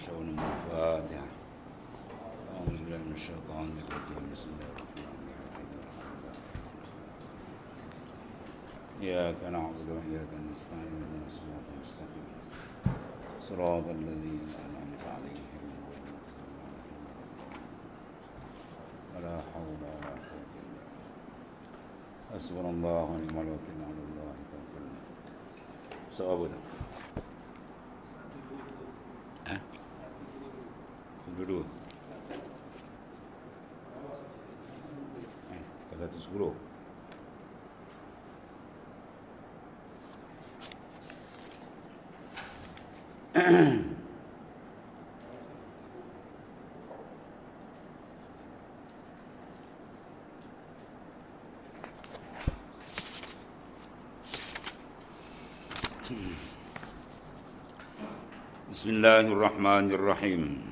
شؤون الفاتحة. أعوذ بالله من الشيطان الرجيم. بسم الله الرحمن الرحيم. إياك نعبد وإياك نستعين اهدنا الصراط المستقيم صراط الذين أنعمت عليهم ولا حول ولا قوة إلا بالله. حسبنا الله ونعم الوكيل على الله توكلنا. Soal apa? Dua-dua. Kata 110. Bismillahirrahmanirrahim.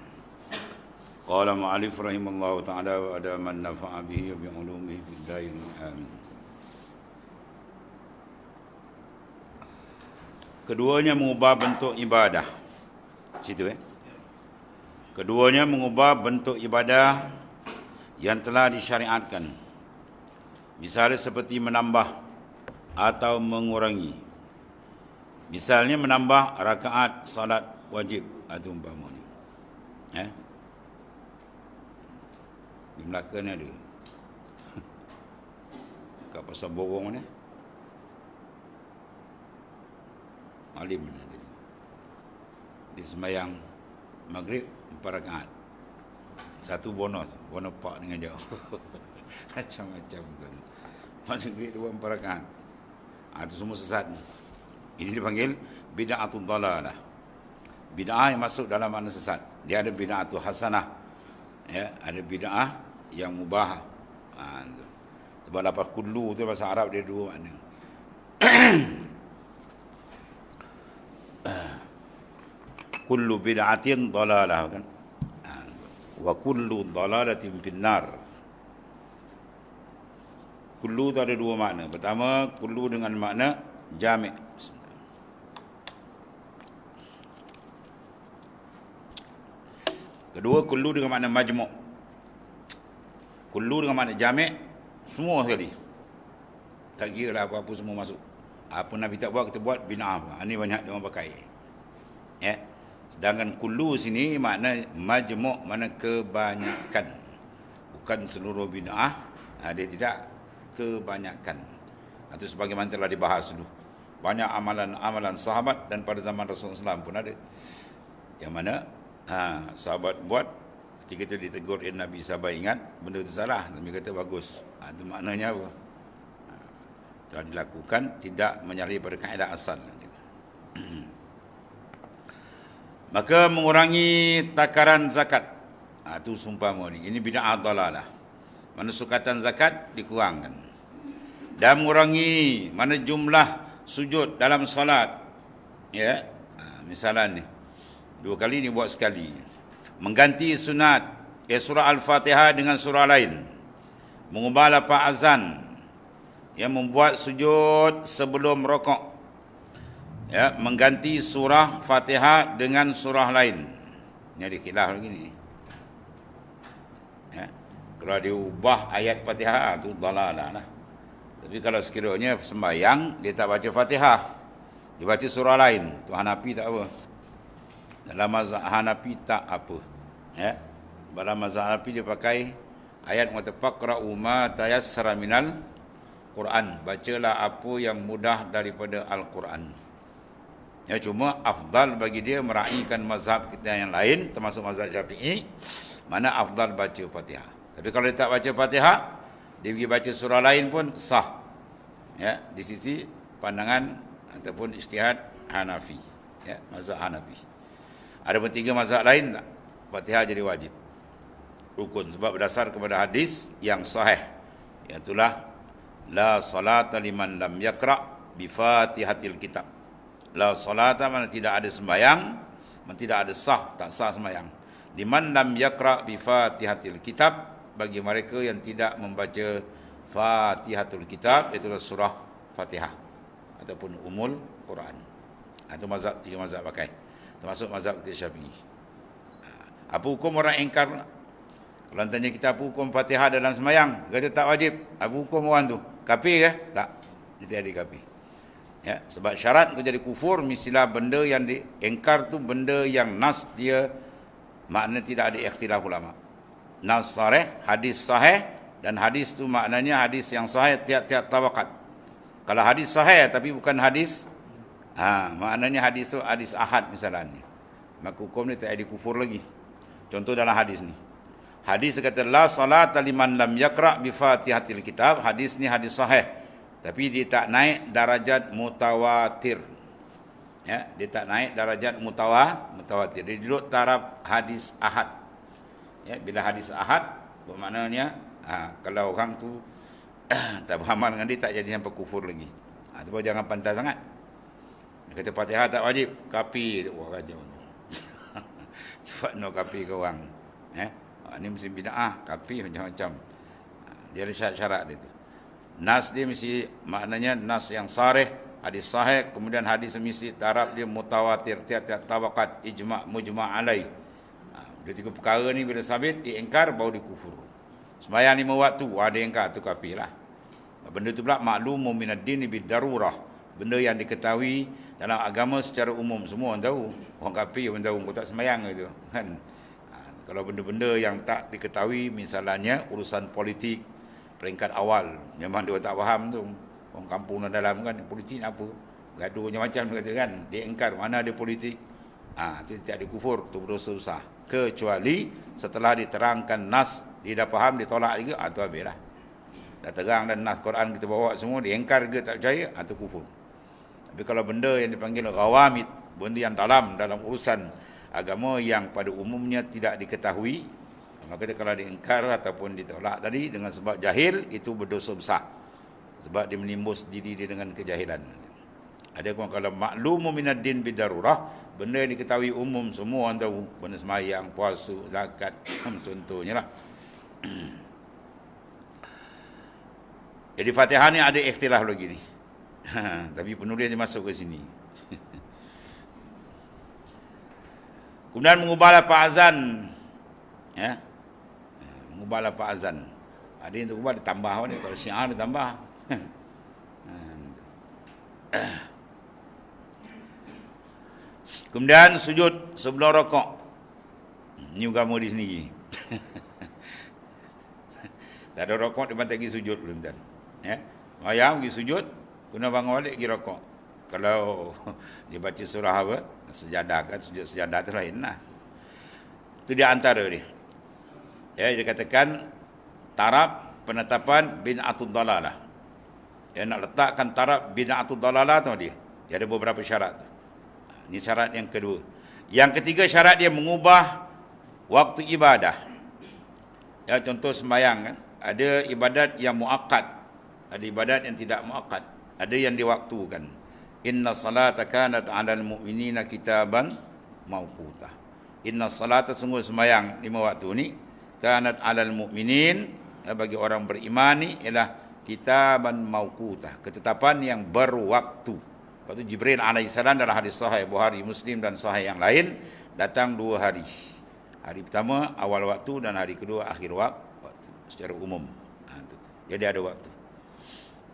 Qala mu'alif rahimallahu ta'ala wa adaman nafa'a bihi wa bi'ulumihi fid daini amin. Keduanya mengubah bentuk ibadah. Situ Keduanya mengubah bentuk ibadah yang telah disyariatkan. Misalnya seperti menambah atau mengurangi. Misalnya menambah rakaat salat wajib atau umpamanya. Di Melaka ni ada. Kat pasar Borong ni. Alim ni ada. Di sembahyang maghrib 4 rakaat. Satu bonus pak dengan jauh. Macam-macam tu. Maghrib 4 rakaat. Itu semua sesat. Ini dipanggil bid'atul dhalalah. Bid'ah yang masuk dalam makna sesat. Dia ada bid'atul hasanah. Ada bid'ah yang mubah. Sebab lafaz kullu tu bahasa Arab dia dua makna. Kullu bid'atin dhalalah kan. Wa kullu dhalalatin finnar. Kullu tu ada dua makna. Pertama, kullu dengan makna jami'. Kedua, kullu dengan makna majmu'. Kullu dengan makna jami', semua sekali. Tak kira lah apa-apa semua masuk. Apa Nabi tak buat, kita buat bina'ah. Ini banyak dia orang pakai. Sedangkan kullu sini makna majmu', makna kebanyakan. Bukan seluruh bina'ah. Dia tidak kebanyakan. Itu sebagaimana telah dibahas dulu. Banyak amalan-amalan sahabat dan pada zaman Rasulullah SAW pun ada. Yang mana sahabat buat, ketika itu ditegur Nabi, sahabat ingat benda itu salah, Nabi kata bagus. Itu maknanya apa? Telah dilakukan, tidak menyalahi pada kaedah asal. Maka mengurangi takaran zakat. Itu sumpah ini bid'ah dhalalah. Mana sukatan zakat dikurangkan. Dan mengurangi mana jumlah sujud dalam salat. Misalnya ni 2 kali ni buat sekali. Mengganti sunat surah Al-Fatihah dengan surah lain. Mengubah lafaz azan. Membuat sujud sebelum rokok. Mengganti surah Fatihah dengan surah lain. Ini ada khilaf lagi ni. Kalau diubah ayat Fatihah tu dhalalah lah. Tapi kalau sekiranya sembahyang dia tak baca Fatihah, dia baca surah lain, tu Hanafi tak apa. Dalam mazhab Hanafi tak apa. Dalam mazhab Hanafi dia pakai ayat mutafaqra'u ma tayassara minal Quran. Bacalah apa yang mudah daripada Al-Quran. Cuma afdal bagi dia meraihkan mazhab kita yang lain, termasuk mazhab Syafi'i, mana afdal baca Fatihah. Tapi kalau dia tak baca Fatihah, dia pergi baca surah lain pun sah. Di sisi pandangan ataupun ijtihad Hanafi. Mazhab Hanafi. Ada pun 3 mazhab lain tak? Fatihah jadi wajib. Rukun. Sebab berdasar kepada hadis yang sahih. Iaitulah la salata liman lam yaqra' bi Fatihatil kitab. La salata mana tidak ada sembahyang, mana tidak ada sah, tak sah sembahyang. Liman lam yaqra' bi Fatihatil kitab, bagi mereka yang tidak membaca Fatihatul kitab, iaitu surah Fatihah ataupun umul Quran. Itu mazhab, 3 mazhab pakai. Termasuk mazhab kita Syafi'i. Apa hukum orang engkar? Kalau tanya kita apa hukum Fatihah dalam semayang, kata tak wajib. Apa hukum orang tu? Kafir ke? Tak. Dia jadi kafir. Ya, sebab syarat untuk jadi kufur mestilah benda yang diengkar tu benda yang nas dia makna tidak ada ikhtilaf ulama. Nas sahih, hadis sahih, dan hadis tu maknanya hadis yang sahih tiap-tiap tabaqat. Kalau hadis sahih tapi bukan hadis, maknanya hadis tu hadis ahad misalnya, maka hukum ni tak ada kufur lagi. Contoh dalam hadis ni. Hadis kata la salata liman lam yaqra bi Fatihatil kitab. Hadis ni hadis sahih. Tapi dia tak naik darajat mutawatir. Ya, dia tak naik darajat mutawatir. Dia duduk taraf hadis ahad. Ya, bila hadis ahad bermaknanya kalau orang tu tak beramal dengan dia tak jadi sampai kufur lagi. Tapi jangan pantas sangat. Dia kata Fatihah tak wajib, kafir. Wah kacau. Cepat no kafir ke orang. Ini mesti bid'ah, kafir macam-macam. Dia ada syarat-syarat dia tu. Nas dia mesti maknanya nas yang sarih, hadis sahih, kemudian hadis mesti taraf dia mutawatir, tiap-tiap tabaqat, ijma' mujma' alaih. Dia tiga perkara ni bila sabit diingkar baru dikufur. Sembahyang 5 waktu ada ingkar tu kafir lah. Benda tu pula maklum minad din bidarurah. Benda yang diketahui dalam agama secara umum, semua orang tahu. Orang kafir pun tahu kau tak sembahyang gitu kan. Kalau benda-benda yang tak diketahui misalnya urusan politik peringkat awal, memang dia tak faham tu. Orang kampung dalam kan, politik apa? Gaduh macam-macam kata kan. Dia ingkar mana ada politik. Itu tidak dikufur, tu berdosa besar. Kecuali setelah diterangkan nas, dia dah faham, dia tolak juga, tu habislah. Dah terang dan nas Quran kita bawa semua, dia ingkar ke tak percaya, tu kufur. Tapi kalau benda yang dipanggil ghawamid, benda yang dalam urusan agama yang pada umumnya tidak diketahui, maka kalau diingkar ataupun ditolak tadi dengan sebab jahil, itu berdosa besar. Sebab dia menimbus diri dia dengan kejahilan. Ada pun kalau maklumu minad din bidarurah, benda yang diketahui umum, semua orang tahu, benda sembahyang, puasa, zakat, contohnya lah. Jadi Fatihah ni ada ikhtilaf lagi ni. Tapi penulis dia masuk ke sini. Kemudian mengubah lafaz azan. Ya. Mengubah lafaz azan. Ada yang terubah ditambah ni, kalau syiar ditambah. Kemudian sujud sebelum rakaat. Ini agama di sini. Tak ada rakaat dia bantai pergi sujud belum tuan. Ya. Ayam pergi sujud, kena bangun balik pergi rakaat. Kalau dia baca surah apa? Sejadah kan, sujud sejadah tu lain lah. Itu dia antara dia. Ya, dia katakan taraf penetapan bid'atul dalalah. Dia nak letakkan taraf bid'atul dalalah tu dia. Dia ada beberapa syarat. Ini syarat yang kedua. Yang ketiga syarat dia mengubah waktu ibadah. Ya, contoh sembahyang kan. Ada ibadat yang muakkad, ada ibadat yang tidak muakkad, ada yang diwaktukan. Inna salata kanat 'alal mu'minina kitaban mawquta. Inna salata sungguh sembahyang 5 waktu ni kanat 'alal mu'minin, bagi orang beriman ni ialah kitaban mawquta, ketetapan yang berwaktu. Lepas tu Jibril alaihissalam dalam hadis sahih Bukhari, Muslim dan sahih yang lain datang 2 hari. Hari pertama awal waktu dan hari kedua akhir waktu secara umum. Jadi ada waktu.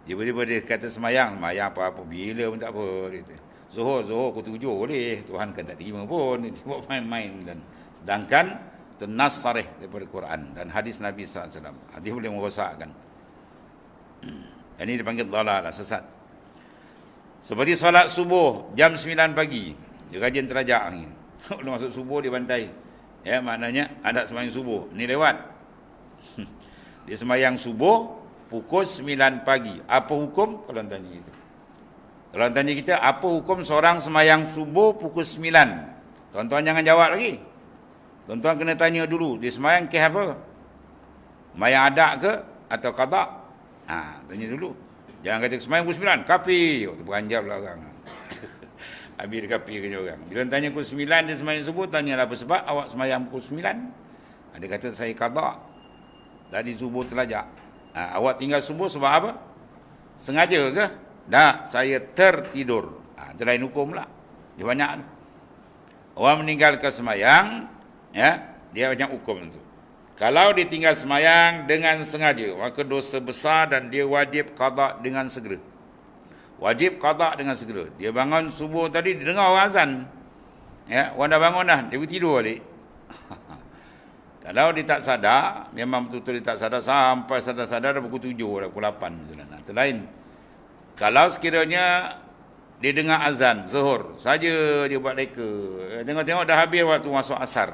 Tiba-tiba dia kata semayang apa-apa bila pun tak apa. Zuhur pukul 7 boleh. Tuhan kan tak terima pun. Dia buat main-main. Dan sedangkan itu nas sarih daripada Quran dan hadis Nabi SAW. Dia boleh merosakkan. Ini dipanggil dalalah, sesat. Seperti solat subuh jam 9 pagi. Dia kajian terajak ni. Kalau masuk subuh dia bantai. Ya, maknanya ada semayang subuh. Ni lewat. Dia semayang subuh pukul 9 pagi. Apa hukum? Kalau tanya itu. Kalau tanya kita, apa hukum seorang semayang subuh pukul 9? Tuan-tuan jangan jawab lagi. Tuan-tuan kena tanya dulu. Dia semayang ke apa? Semayang adak ke? Atau qada? Tanya dulu. Jangan kata semayang pukul 9. Kafir. Beranjab lah orang. Habis dia kafir ke orang. Bila tanya pukul 9 dia semayang subuh, tanyalah apa sebab awak semayang pukul 9? Dia kata saya qada. Tadi subuh terlajak. Awak tinggal subuh sebab apa? Sengaja ke? Tak, saya tertidur. Itu lain hukum lah. Dia banyak. Orang meninggalkan semayang, ya, Dia macam hukum tu. Kalau ditinggal semayang dengan sengaja, maka dosa besar dan dia wajib qada dengan segera. Wajib qada dengan segera. Dia bangun subuh tadi, dia dengar orang azan. Ya, orang dah bangun dah, dia tidur balik. Kalau dia tak sadar, memang betul-betul dia tak sadar, sampai sadar-sadar dah pukul 7, dah pukul 8 macam mana. Itu lain. Kalau sekiranya dia dengar azan zuhur saja dia buat reka, tengok-tengok dah habis waktu masuk asar,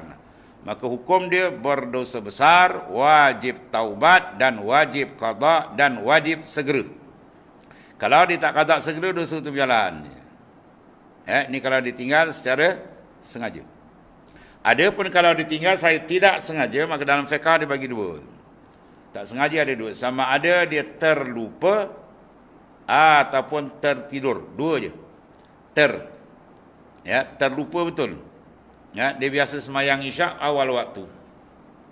maka hukum dia berdosa besar, wajib taubat dan wajib qada dan wajib segera. Kalau dia tak qada segera, dosa itu berjalan. Ini kalau ditinggal secara sengaja. Adapun kalau ditinggal saya tidak sengaja, maka dalam fiqh dia bagi dua. Tak sengaja ada dua, sama ada dia terlupa ataupun tertidur, dua je. Terlupa betul. Ya, dia biasa semayang isyak awal waktu.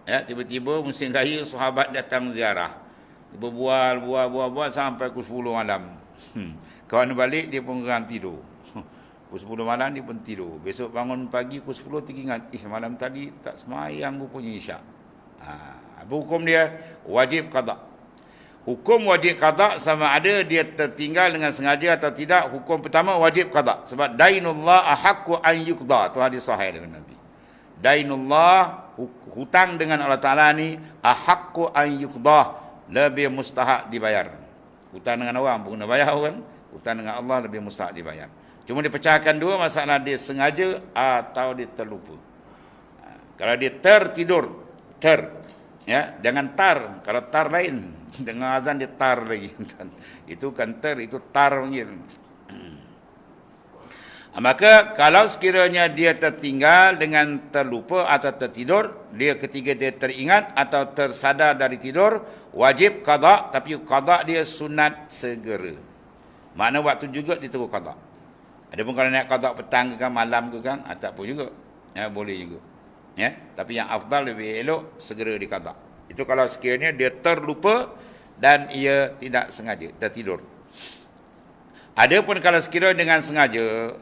Ya, tiba-tiba musim raya sahabat datang ziarah. Dia berbual sampai pukul 10 malam. Kawan balik dia pun geram tidur. Pukul 10 malam dia pun tidur. Besok bangun pagi pukul 10 teringat, malam tadi tak semayang rupanya isyak. Apa hukum dia? Wajib qada. Hukum wajib qada sama ada dia tertinggal dengan sengaja atau tidak. Hukum pertama wajib qada. Sebab dainullah ahaqqu an yuqda. Itu hadis sahih dari Nabi. Dainullah, hutang dengan Allah Ta'ala ni, ahaqqu an yuqda, lebih mustahak dibayar. Hutang dengan orang pun kena bayar orang. Hutang dengan Allah lebih mustahak dibayar. Cuma dipecahkan dua masalah, dia sengaja atau dia terlupa. Kalau dia tertidur, jangan tar. Kalau tar lain, dengan azan dia tar lagi. Itu kan itu tar panggil. Maka kalau sekiranya dia tertinggal dengan terlupa atau tertidur, dia ketika dia teringat atau tersadar dari tidur, wajib qada, tapi qada dia sunat segera. Makna waktu juga dia terus qada. Adapun kalau nak qada petang ke malam ke kan, tak apa juga. Boleh juga. Tapi yang afdal lebih elok segera diqada. Itu kalau sekiranya dia terlupa dan ia tidak sengaja tertidur. Adapun kalau sekiranya dengan sengaja,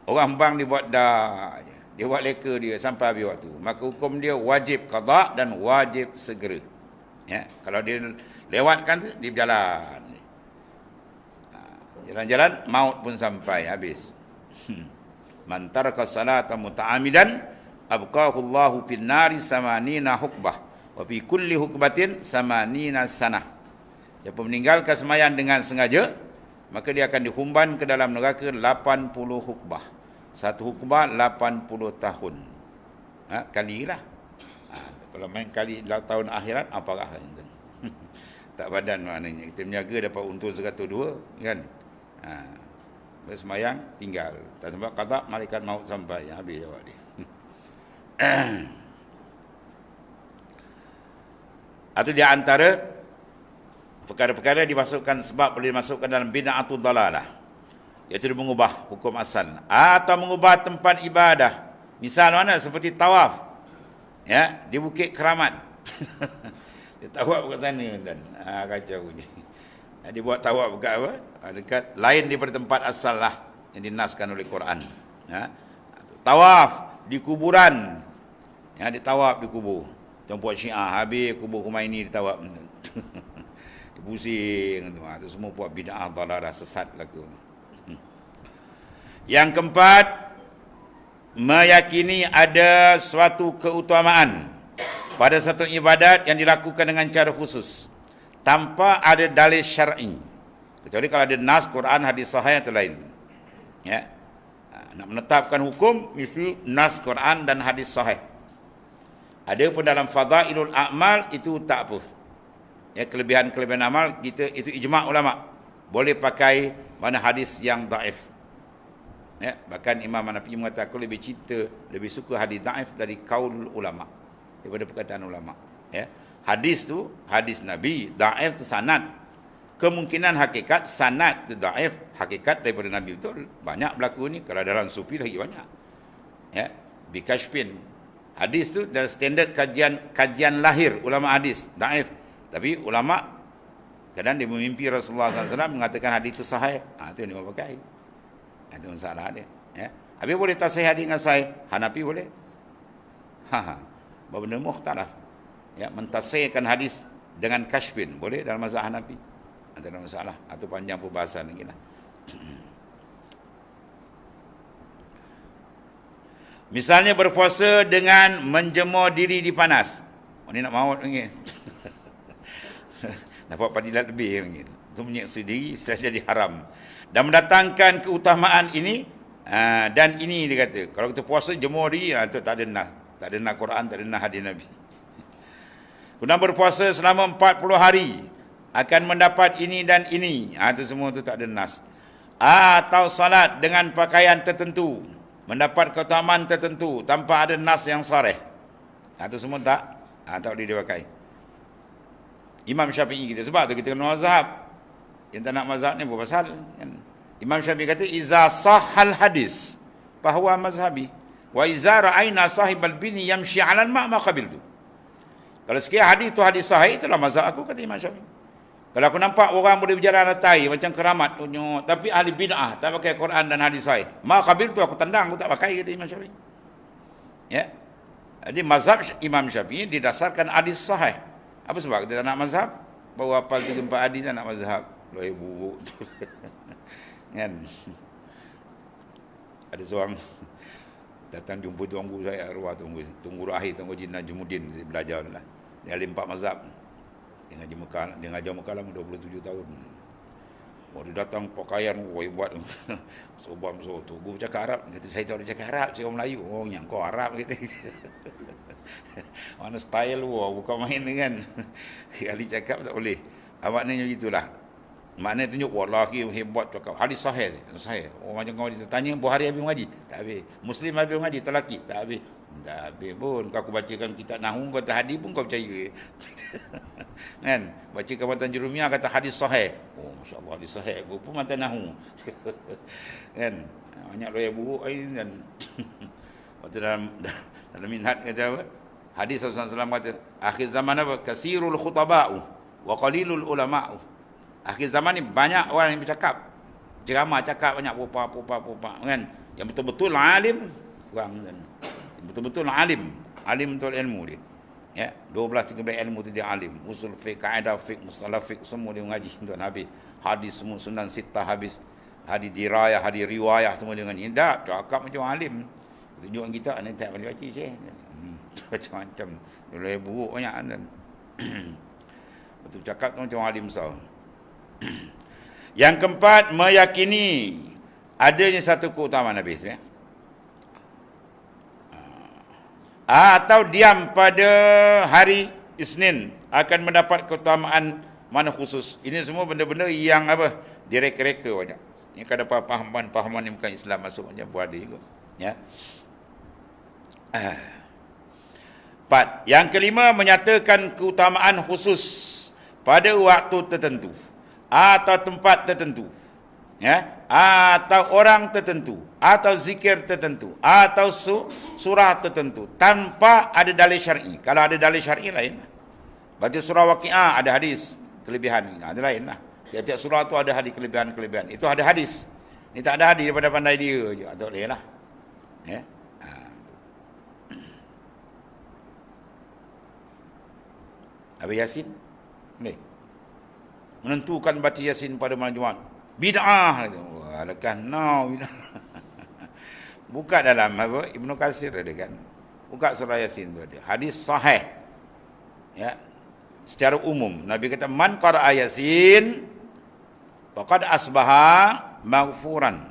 orang bang dia buat dia buat leka dia sampai habis waktu, maka hukum dia wajib qada dan wajib segera. Kalau dia lewatkan tu, dia berjalan. Jalan-jalan, maut pun sampai habis. Man taraka salata muta'amidan abqahu Allahu fin nari samanina hukbah wa fi kulli hukbatin samanina sanah. Siapa meninggalkan sembahyang dengan sengaja, maka dia akan dihumban ke dalam neraka 80 hukbah. Satu hukbah 80 tahun. Kalilah. Kalau main kali tahun akhirat, apakah itu? Tak badan maknanya. Kita menjaga dapat untung 102, kan? Bersemayang tinggal, tak sempat qada, malaikat maut sampai, habis jawab dia. Atau di antara perkara-perkara dimasukkan sebab boleh dimasukkan dalam bid'atul dalalah, iaitu mengubah hukum asal atau mengubah tempat ibadah. Misal mana, seperti tawaf di Bukit Keramat. Dia tawaf kat sana kan. Kacau ni. Dia buat tawaf dekat apa? Dekat lain daripada tempat asal lah yang dinaskan oleh Quran. Tawaf di kuburan. Ditawaf di kubur. Tempat Syiah, habis kubur Khomeini ditawaf. Pusing tu. Itu semua buat bid'ah dalalah, sesat laku. Yang keempat, meyakini ada suatu keutamaan pada satu ibadat yang dilakukan dengan cara khusus tanpa ada dalil syar'i. Kecuali kalau ada nas Quran, hadis sahih atau lain. Nak menetapkan hukum mesti nas Quran dan hadis sahih. Ada pun dalam fadailul a'mal itu tak apa. Kelebihan-kelebihan amal kita itu ijma' ulama. Boleh pakai mana hadis yang dhaif. Bahkan Imam Hanafi mengatakan, aku lebih cinta, lebih suka hadis dhaif dari qaul ulama, daripada perkataan ulama. Hadis tu, hadis Nabi, dhaif tu sanad. Kemungkinan hakikat sanad tu dhaif, hakikat daripada Nabi betul. Banyak berlaku ni, kalau dalam sufi lagi banyak. Bikashpin. Hadis tu dalam standard kajian lahir ulama hadis, dhaif. Tapi ulama kadang dia memimpi Rasulullah SAW mengatakan hadis itu sahih. Itu yang dia pakai. Itu masalah dia. Habis boleh tasih hadis dengan sahih. Hanafi boleh. benda mukhtalaf. Ya, mentasihkan hadis dengan kashfin boleh dalam mazhab Hanafi. Ada masalah atau panjang perbahasan lagi lah. Misalnya berpuasa dengan menjemur diri di panas. Ini nak maut lagi. Dapat fadilat lebih lagi. Itu menyeksa diri sudah jadi haram. Dan mendatangkan keutamaan ini, dan ini dia kata, kalau kita puasa jemur diri, itu tak ada nas. Tak ada nas Quran, tak ada nas hadis Nabi. Kemudian berpuasa selama 40 hari, akan mendapat ini dan ini. Itu semua itu tak ada nas. Atau salat dengan pakaian tertentu, mendapat keutamaan tertentu tanpa ada nas yang sarih. Itu semua tak boleh dipakai. Imam Syafi'i kita, sebab tu kita kena mazhab. Yang tak nak mazhab ni berpasal kan? Imam Syafi'i kata iza sahhal hadis fahuwa mazhabi wa iza ra'ayna sahibal bini yamshi 'alal ma' ma qabiltu. Kalau sekiranya hadis tu hadis sahih, itulah mazhab aku, kata Imam Syafi'i. Kalau aku nampak orang boleh berjalan atas macam keramat punya, tapi ahli bid'ah tak pakai Quran dan hadis sahih, ma qabiltu, aku tendang, aku tak pakai, kata Imam Syafi'i. Ya. Jadi mazhab Imam Syafi'i didasarkan hadis sahih. Apa sebab kita tak nak mazhab? Baru hafal 3-4 hadis tak nak mazhab. Loh buruk tu. Kan? Ada seorang datang jumpa tuan guru saya arwah tunggu akhir tunggu Jin Najmuddin belajar lah. Dia alim 4 mazhab. Dia ngajar Mekah lama 27 tahun. Dia datang pakaian buat sobat tu. Guru cakap Arab, kata saya tak boleh cakap Arab, saya orang Melayu. Oh yang kau Arab kata. Mana style bukan main kan. Kali cakap tak boleh. Maknanya gitulah. Maknanya tunjuk wallahi hebat cakap. Hadis sahih. Oh macam kau ditanya Bukhari habis mengaji? Tak habis. Muslim habis mengaji? Tak laki? Tak habis. Tak habis pun. Kau aku bacakan kitab Nahwu, kata hadis pun kau percaya. Kan? Bacakan Matan Jurumiyah kata hadis sahih. Oh masya-Allah hadis sahih. Gua pun Matan Nahwu. Kan? Banyak lawyer buruk ini dan waktu dalam minhaj kata apa? Hadis Rasulullah SAW kata, akhir zaman apa? Kasirul khutaba'u wa qalilul ulama'u. Akhir zaman ni banyak orang yang bercakap. Ceramah cakap banyak pupa kan. Yang betul-betul alim kurang kan. Yang betul-betul alim betul ilmu dia. Ya, 12-13 ilmu tu dia alim. Usul fiqh, kaedah fiqh, mustalah fiqh semua dia mengaji tuan habis. Hadis semua sunan sittah habis. Hadis dirayah, hadis riwayah semua dia mengaji. Tak cakap macam alim. Tunjukkan kita ni tak boleh baca Syekh. Macam-macam. Dia buruk banyak kan. Betul cakap tu macam alim besar. Yang keempat, meyakini adanya satu keutamaan habis ya. Atau diam pada hari Isnin akan mendapat keutamaan mana khusus. Ini semua benda-benda yang apa? Direka-reka banyak. Ini kadang pahaman yang bukan Islam masuk macam buat dia juga. Ya. 4. Yang kelima, menyatakan keutamaan khusus pada waktu tertentu atau tempat tertentu, ya, atau orang tertentu, atau zikir tertentu, atau surah tertentu tanpa ada dalil syar'i. Kalau ada dalil syar'i lain. Baca surah Waqiah ada hadis kelebihan, ada lain lah. Tiap-tiap surah tu ada hadis kelebihan. Itu ada hadis. Ini tak ada hadis daripada pandai dia je. Tak boleh lah. Ya. Habis Yasin? Boleh. Menentukan baca Yasin pada malam Jumaat. Bid'ah. Wah, lekas bid'ah. Buka dalam apa? Ibnu Katsir ada kan. Buka surah Yasin tu ada. Hadis sahih. Ya. Secara umum Nabi kata man qara'a Yasin faqad asbaha maghfuran.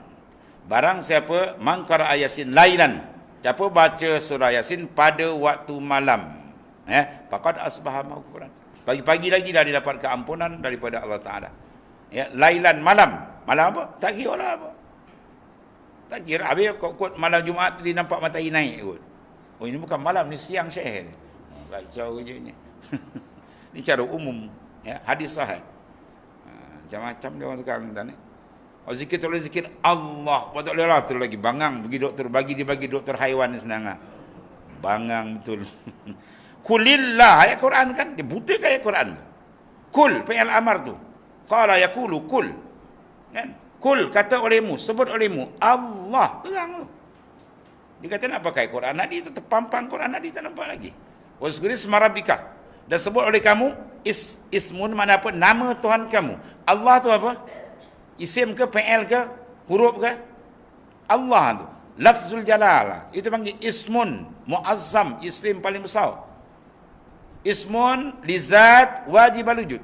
Barang siapa man qara'a Yasin lailan, siapa baca surah Yasin pada waktu malam, faqad asbaha maghfuran. Pagi-pagi lagi dah dia dapat keampunan daripada Allah Taala. Ya, lailan malam. Malam apa? Tak kira lah apa. Tak kira. Habis kot malam Jumaat tu dia nampak matahari naik kot. Oh ini bukan malam, ni siang Syekh ni. Kacau kerja ni. Ni cara umum. Ya, hadis sahih. Macam-macam dia orang sekarang ni. Oh, zikir tak boleh zikir Allah. Tak boleh lah tu lagi. Bangang pergi doktor. Bagi doktor haiwan ni senang lah. Bangang betul. Kulillah, ayat Quran kan, dia buta ke ayat Quran? Kul, fi'il amar tu. Qala yaqulu kul. Kan? Kul, kata olehmu, sebut olehmu, Allah. Terang tu. Dia kata nak pakai Quran hadis tu, terpampang Quran hadis tak nampak lagi. Wazkuri isma rabbika. Dan sebut oleh kamu ismun mana apa? Nama Tuhan kamu. Allah tu apa? Isim ke, fi'il ke, huruf ke? Allah tu. Lafzul jalalah. Itu panggil ismun muazzam, isim paling besar. Ismun li zat wajib al-wujud.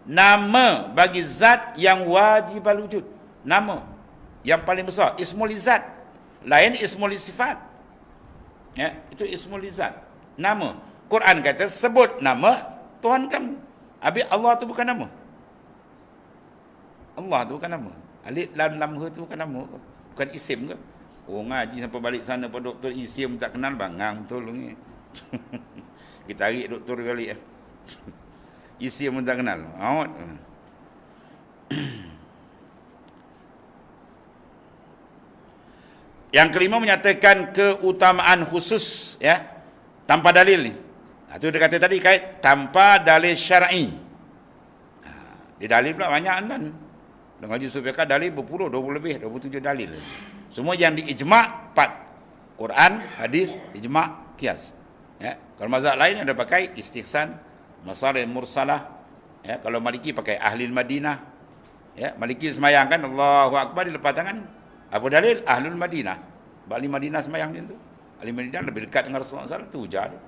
Nama bagi zat yang wajib al-wujud. Nama yang paling besar. Ismul li zat. Lain ismul li sifat. Ya, itu ismul li zat. Nama. Quran kata sebut nama Tuhan kamu. Habis Allah tu bukan nama. Allah tu bukan nama. Alif lam lam ha tu bukan nama. Bukan isim ke? Oh, ngaji sampai balik sana pada doktor isim tak kenal bangang betul ni. Kita tarik doktor balik. Isim pun tak kenal. Awak. Yang kelima menyatakan keutamaan khusus ya tanpa dalil ni. Itu dia kata tadi kait tanpa dalil syar'i. Di dalil pula banyak kan. Dengan Haji Sufiqah dalil berpuluh, 20 lebih, 27 dalil. Semua yang diijma' 4. Quran, hadis, ijma', qiyas. Ya, kalau mazhab lain ada pakai istihsan, masalih mursalah. Ya, kalau Maliki pakai ahlil Madinah. Ya, Maliki semayang kan Allahu Akbar di lepas tangan. Apa dalil? Ahlul Madinah. Ahli Madinah semayang dia tu. Ahli Madinah lebih dekat dengan Rasulullah SAW, tu hujah dia.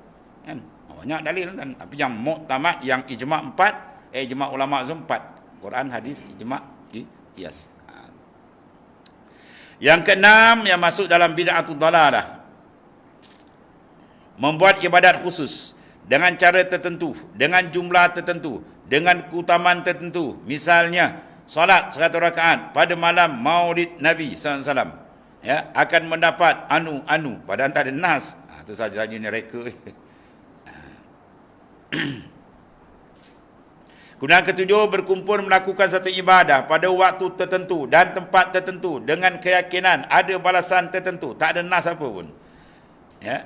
Kan? Banyak dalil kan. Tapi yang muktamad, yang ijma' 4, ijma' ulama' 4. Quran, hadis, ijma', qiyas. Yang keenam yang masuk dalam bid'atul dhalalah. Membuat ibadat khusus dengan cara tertentu, dengan jumlah tertentu, dengan keutamaan tertentu. Misalnya solat 100 rakaat pada malam Maulid Nabi SAW, ya, akan mendapat anu padahal tak ada nas. Itu saja ni reka. Kemudian ketujuh, berkumpul melakukan satu ibadah pada waktu tertentu dan tempat tertentu dengan keyakinan ada balasan tertentu, tak ada nas apa pun. Ya.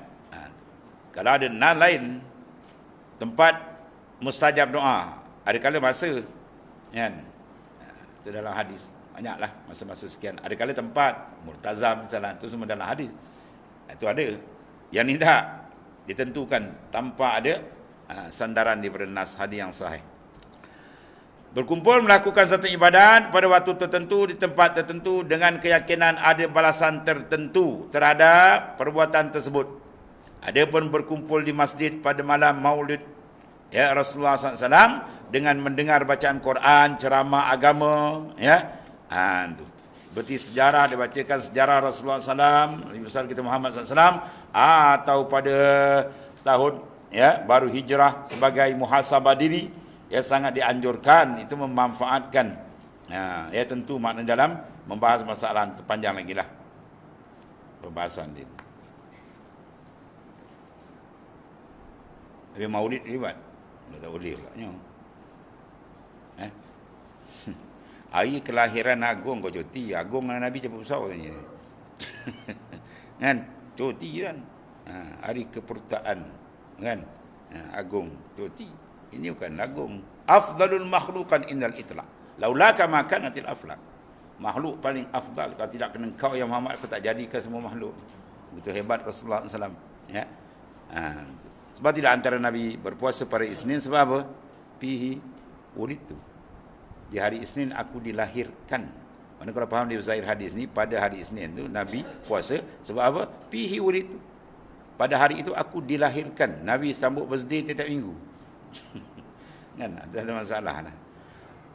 Kalau ada nas lain, tempat mustajab doa, ada kala masa, kan? Itu dalam hadis. Banyaklah masa-masa sekian. Ada kala tempat, multazam misalnya, itu semua dalam hadis. Itu ada. Yang ni tak ditentukan tanpa ada sandaran daripada nas hadis yang sahih. Berkumpul melakukan satu ibadat pada waktu tertentu di tempat tertentu dengan keyakinan ada balasan tertentu terhadap perbuatan tersebut. Adapun berkumpul di masjid pada malam Maulid ya Rasulullah SAW dengan mendengar bacaan Quran, ceramah agama, ya, itu berarti sejarah, dibacakan sejarah Rasulullah SAW, Nabi besar kita Muhammad SAW, atau pada tahun ya baru hijrah sebagai muhasabah diri, ya sangat dianjurkan, itu memanfaatkan. Ya tentu makna dalam membahas masalah terpanjang lagi lah pembahasan dia. Tapi Maulid ribat, tak boleh pula. Hari kelahiran Agung kau cuti. Agung dengan Nabi cepat besar katanya. Kan? Cuti kan? Hari kepurtaan. Kan? Agung cuti. Ini bukan Agung. Afdalul makhlukan innal itlaq. Laulaka makan atil aflaq. Makhluk paling afdal. Kalau tidak kena kau yang Muhammad, aku tak jadikan semua makhluk. Betul hebat Rasulullah SAW. Ya. Sebab tidak antara Nabi berpuasa pada Isnin sebab apa? Fihi wulidtu. Di hari Isnin aku dilahirkan. Mana kalau faham di zahir hadis ni, pada hari Isnin tu Nabi puasa sebab apa? Fihi wulidtu. Pada hari itu aku dilahirkan. Nabi sambut birthday tiap minggu. Kan? Tak ada masalah lah.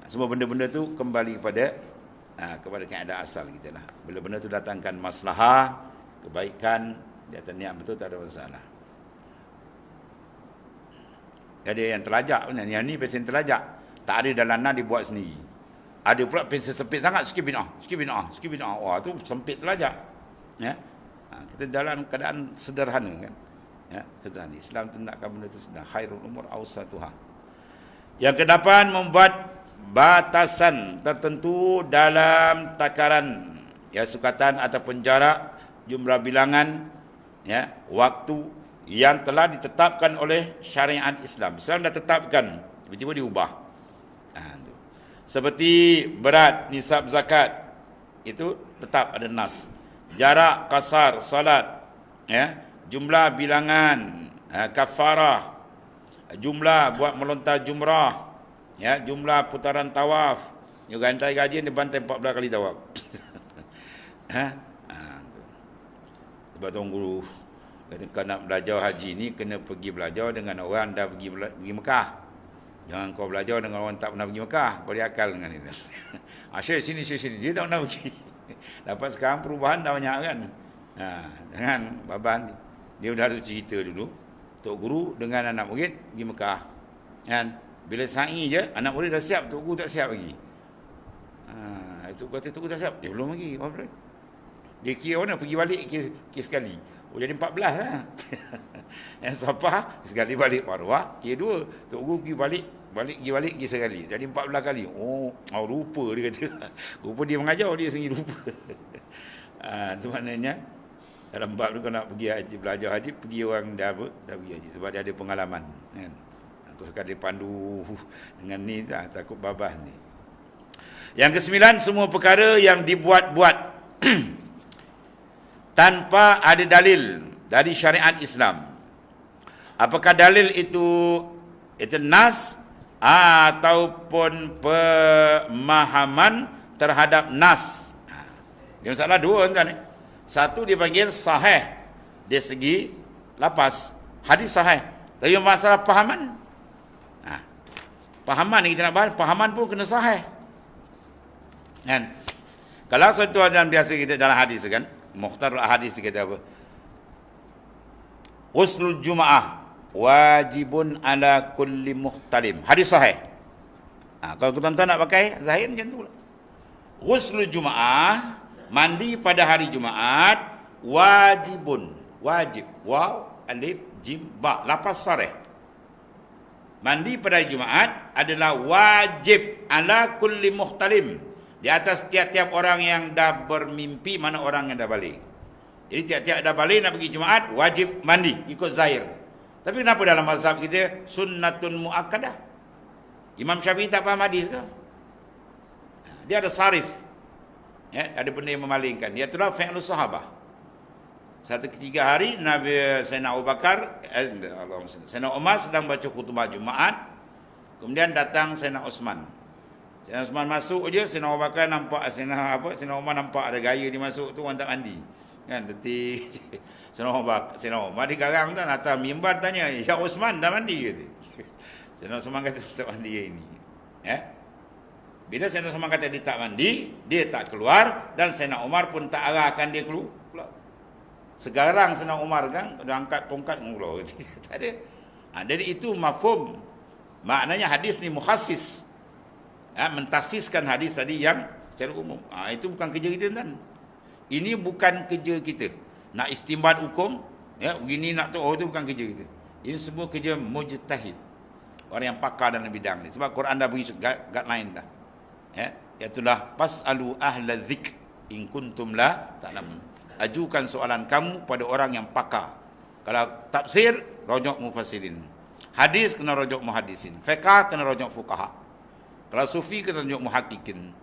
Semua benda-benda tu kembali kepada kaedah asal kita lah. Bila benda tu datangkan maslahah, kebaikan, di atas niat betul, tak ada masalah. Ada yang terlajak, yang ni pesen terlajak. Tak ada dalam nas dibuat sendiri. Ada pula pensel sempit sangat, sikit bid'ah. Wah, tu sempit terlajak. Ya. Kita dalam keadaan sederhana kan. Ya, sederhana. Islam tu nakkan benda tu sederhana. Khairul umur awsatuha. Yang ke-8, membuat batasan tertentu dalam takaran ya sukatan ataupun jarak, jumlah bilangan, ya, waktu yang telah ditetapkan oleh syariat Islam. Islam dah tetapkan, tiba-tiba diubah. Seperti berat nisab zakat, itu tetap ada nas. Jarak kasar salat, ya, jumlah bilangan kafarah, jumlah buat melontar jumrah, ya, jumlah putaran tawaf. Juga hantar gaji dia bantai 14 kali tawaf. Sebab tuan guru kata, kau nak belajar haji ni kena pergi belajar dengan orang dah pergi Mekah. Jangan kau belajar dengan orang tak pernah pergi Mekah. Kau dia akal dengan itu. Syekh sini. Dia tak pernah pergi. Dapat sekarang perubahan dah banyak kan. Dengan Baban dia dah ada cerita dulu. Tok Guru dengan anak murid pergi Mekah. Kan? Bila sa'i je, anak murid dah siap, Tok Guru tak siap lagi. Itu kata Tok Guru tak siap. Dia belum lagi. Dia kira mana pergi balik kira sekali. Jadi 14 lah. Yang Safar sekali balik Marwah, kira 2. Tok Guru pergi balik pergi sekali. Jadi 14 kali. Rupa dia kata. Rupa dia mengajar, dia sendiri rupa. Itu maknanya dalam bab tu kau nak pergi haji, belajar haji, pergi orang dah pergi haji sebab dia ada pengalaman kan. Aku sekadar pandu dengan ni takut babah ni. Yang ke-9, semua perkara yang dibuat-buat tanpa ada dalil dari syariat Islam. Apakah dalil itu nas ataupun pemahaman terhadap nas. Dia masalah dua tuan. Satu dipanggil sahih dari segi lafaz, hadis sahih. Tapi masalah pahaman. Pahaman ni kita nak bahas, pahaman pun kena sahih. Kan? Kalau satu ajaran biasa kita dalam hadis kan, mukhtar hadis kita apa? Ghuslul Jum'ah wajibun ala kulli muhtalim. Hadis sahih. Kalau tuan-tuan nak pakai zahir macam tu lah. Ghuslul Jum'ah, mandi pada hari Jumaat, wajibun, wajib. Waw, alif, jim, ba, lafaz sarih. Mandi pada hari Jumaat adalah wajib ala kulli muhtalim, di atas tiap-tiap orang yang dah bermimpi, mana orang yang dah balik. Jadi tiap-tiap dah balik nak pergi Jumaat, wajib mandi, ikut zahir. Tapi kenapa dalam mazhab kita sunnatun muakkadah? Imam Syafi'i tak faham hadis ke? Dia ada sarif. Ya, ada benda yang memalingkan. Dia itulah fi'lus sahabah. Satu ketiga hari Nabi Sayyidina Abu Bakar, Sayyidina Umar sedang baca khutbah Jumaat. Kemudian datang Sayyidina Osman. Sayyidina Osman masuk je, Sayyidina Abu Bakar nampak Sayyidina Umar nampak ada gaya dia masuk tu, orang tak mandi. Kan detik Sayyidina Umar digarang tuan atas mimbar tanya, "Ya Osman dah mandi ke?" Sayyidina Osman kata tak mandi ini. Ya. Bila Sayyidina Osman kata dia tak mandi, dia tak keluar, dan Sayyidina Umar pun tak arahkan dia keluar. Segarang Sayyidina Umar kan, dia angkat tongkat keluar. Tak ada. Jadi itu mafhum. Maknanya hadis ni mukhassis. Mentasiskan hadis tadi yang secara umum. Itu bukan kerja kita kan. Ini bukan kerja kita. Nak istimbat hukum, ya, begini nak tahu, itu bukan kerja kita. Ini semua kerja mujtahid. Orang yang pakar dalam bidang ni. Sebab Quran dah bagi guideline dah. Ya, itulah fasalu ahla dzikr in kuntum la ta'lamun. Ajukan soalan kamu pada orang yang pakar. Kalau tafsir, rujuk mufassirin. Hadis kena rujuk muhaddisin. Fiqh kena rujuk fuqaha. Kalau sufi kena rujuk muhaqqiqin.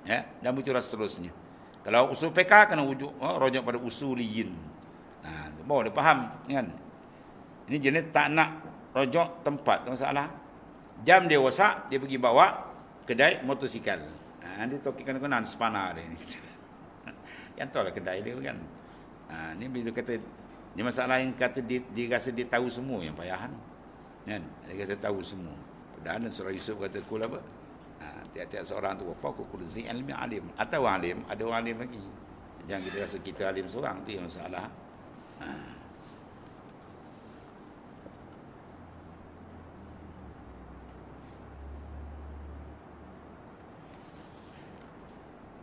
Ya, dan begitulah seterusnya. Kalau usul fiqh kena rujuk pada usuliyin. Baru dia faham kan. Ini jenis tak nak rujuk tempat, tak masalah. Jam dia rosak, dia pergi bawa kedai motosikal. Dia tokikan kenan spana dia ni. Yang tahu lah kedai dia kan. Ni bila kata ni masalah yang kata dia rasa dia tahu semua yang payahan. Kan? Dia rasa tahu semua. Padahal surah Yusuf kata kul apa? Tiap-tiap seorang tu faqul zi ilmi alim. Atau alim, ada orang alim lagi. Jangan kita rasa kita alim seorang, tu yang masalah.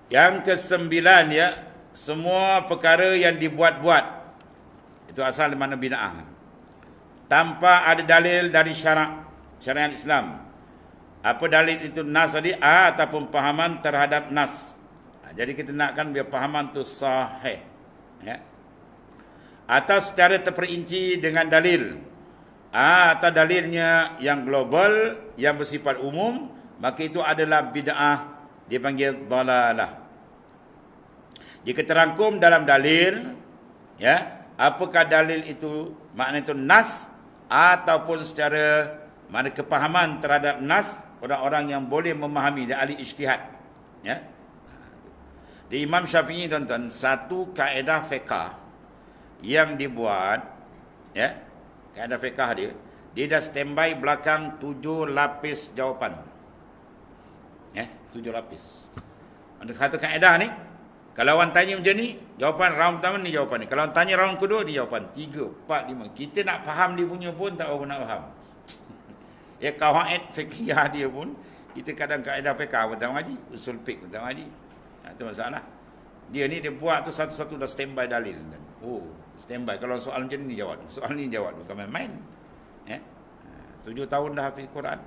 Yang ke-9 ya, semua perkara yang dibuat-buat itu asal dari mana bid'ah. Tanpa ada dalil dari syariat Islam. Apa dalil itu nas tadi? Ataupun pahaman terhadap nas. Jadi kita nakkan biar pahaman itu sahih. Ya. Atau secara terperinci dengan dalil. Atau dalilnya yang global, yang bersifat umum, maka itu adalah bid'ah, dipanggil dhalalah. Jika terangkum dalam dalil, ya, apakah dalil itu, makna itu nas ataupun secara mana kepahaman terhadap nas, orang-orang yang boleh memahami, dia ahli ijtihad. Ya. Di Imam Syafi'i tuan-tuan, satu kaedah fiqh yang dibuat, ya, kaedah fiqh dia dah standby belakang 7 lapis jawapan. Ya, 7 lapis. Untuk satu kaedah ni, kalau orang tanya macam ni, jawapan round pertama ni jawapan ni. Kalau orang tanya round kedua, ni jawapan 3, 4, 5. Kita nak faham dia punya pun tak apa nak faham. Ya, kawaid fiqhiyah dia pun, kita kadang kaedah fiqh pun tak mengaji, usul fiqh pun tak mengaji. Itu masalah. Dia ni dia buat tu satu-satu dah standby dalil. Oh, standby. Kalau soal macam ni jawab, soal ni jawab, bukan main-main. Ya. 7 tahun dah hafiz Quran.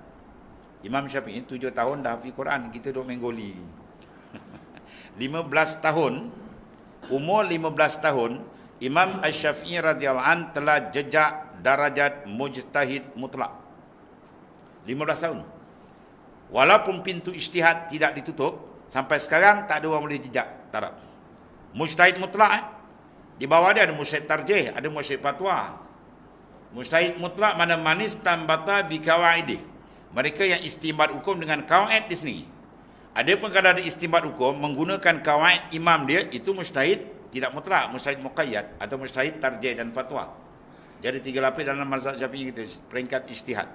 Imam Syafi'i 7 tahun dah hafiz Quran. Kita duk main goli. 15 tahun, umur 15 tahun, Imam Asy-Syafi'i radhiyallahu an telah jejak darajat mujtahid mutlak. 15 tahun. Walaupun pintu ijtihad tidak ditutup, sampai sekarang tak ada orang boleh jejak taraf. Mujtahid mutlak, di bawah dia ada mujtahid tarjih, ada mujtahid fatwa. Mujtahid mutlak mana manis tambata bi qawaidih. Mereka yang istinbat hukum dengan kawaid di sini. Ada pun kalau ada istinbat hukum menggunakan kawaid imam dia, itu mujtahid tidak mutlak, mujtahid muqayyad atau mujtahid tarjih dan fatwa. Jadi 3 lapis dalam mazhab Syafi'i kita, peringkat ijtihad.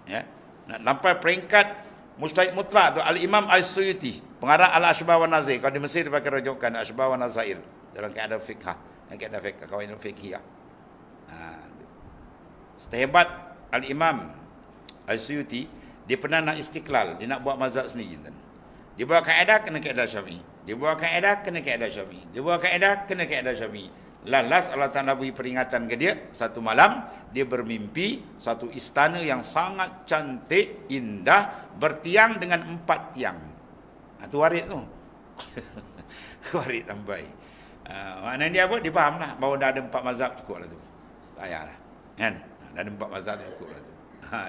Ya. Nak sampai peringkat mujtahid mutlak tu Al-Imam As-Suyuti, pengarang Al-Ashbah wa Nazair. Kalau di Mesir dia pakai rujukan Al-Ashbah wa Nazair dalam kaedah fiqh, kaedah fiqh, kawaid fiqhiyah. Sehebat Al-Imam Al-Suyuti, dia pernah nak istiqlal, dia nak buat mazhab sendiri. Dia buat kaedah, kena kaedah Syafi'i. Dia buat kaedah, kena kaedah Syafi'i. Dia buat kaedah, kena kaedah Syafi'i. Lalas Allah Ta'ala beri peringatan ke dia, satu malam, dia bermimpi satu istana yang sangat cantik, indah, bertiang dengan 4 tiang. Itu warid tu. Warid tambai. Maknanya dia apa? Dia faham lah, bahawa dah ada 4 mazhab cukup lah tu. Tak payahlah. Kan? Dah ada 4 mazhab cukup lah tu.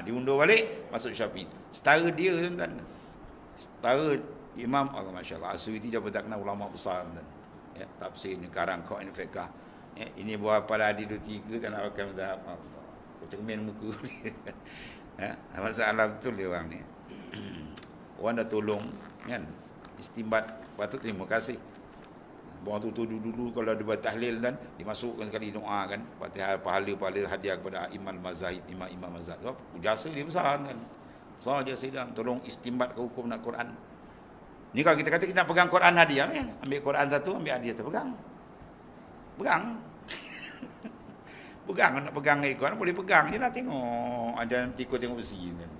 Diundur balik, masuk Syafi'i. Setara dia, tuan-tuan. Setara Imam, Allah Masya Allah, As-Suyuti siapa tak kenal ulama besar, tuan. Ya, tafsir ni, karang qawaid fiqh. Ya, ini buah pada hadis 2-3 tak nak pakai mazhab. Allah. Cermin muka dia. Ya, masalah betul dia orang ni. Orang dah tolong, kan? Istimbat, patut terima kasih. Orang tu dulu kalau ada buat tahlil dan dimasukkan sekali doa kan, Fatihah, pahala hadiah kepada imam mazahib, imam mazhab. Jasa dia besar kan. Besar jasa dia, tolong istimbat ke hukum nak Quran. Ni kalau kita kata kita nak pegang Quran hadiah kan, ambil Quran satu, ambil hadiah terpegang. Pegang. Pegang, nak pegang Quran boleh pegang je lah, tengok ajar tikus tengok besi kan.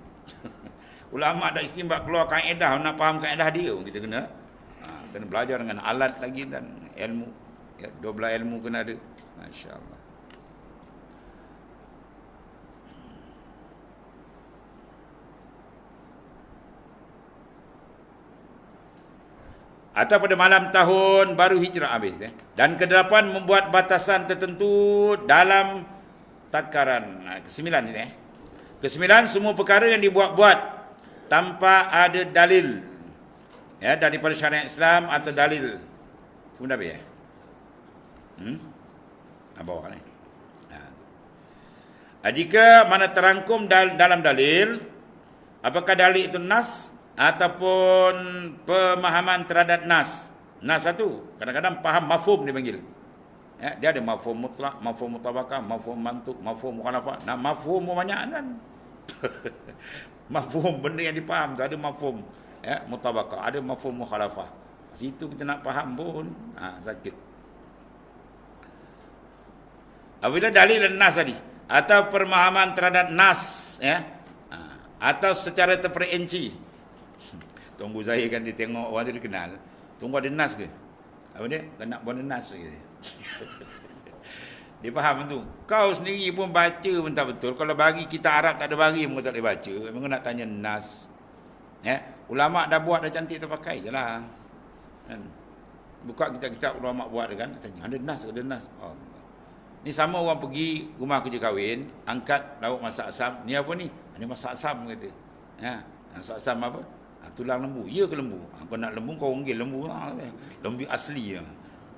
Ulama dah istimbat keluar kaedah, nak faham kaedah dia kita kena belajar dengan alat lagi dan ilmu. Ya, 12 ilmu kena ada. Masya-Allah. Atau pada malam tahun baru hijrah habis. Dan ke-8 membuat batasan tertentu dalam takaran. Ke-9 ni. Ke-9 semua perkara yang dibuat-buat tanpa ada dalil. Ya, daripada syariat Islam atau dalil. Semua dah habis bawah ni. Jika mana terangkum dalam dalil, apakah dalil itu nas ataupun pemahaman terhadap nas. Nas satu, kadang-kadang faham mafhum dipanggil. Ya, dia ada mafhum mutlak, mafhum mutabakah, mafhum mantuk, mafhum mukhalafah. Nah, mafhum banyak kan. Mafhum benda yang dipaham tu ada mafhum ya, mutabakah, ada mafhum mukhalafah. Situ kita nak faham pun sakit. Apabila dalil dan nas tadi atau pemahaman terhadap nas ya, atau secara terperinci. Tunggu saya kan dia tengok orang tu dia kenal. Tunggu ada nas ke? Apa dia? Tak nak buat nas ke? Dia faham tu. Kau sendiri pun baca pun tak betul. Kalau bagi kita Arab tak ada bagi pun tak boleh baca. Memang nak tanya nas. Ya, ulama dah buat dah cantik terpakai je lah. Kan? Buka kitab-kitab ulama buat kan, tanya ada nas, ada nas. Oh. Ni sama orang pergi rumah kerja kahwin, angkat lauk masak asam. Ni apa ni? Ini masak asam kata. Ya, masak asam apa? Tulang lembu. Ya ke lembu? Kau nak lembu kau unggil lembu. Lembu asli.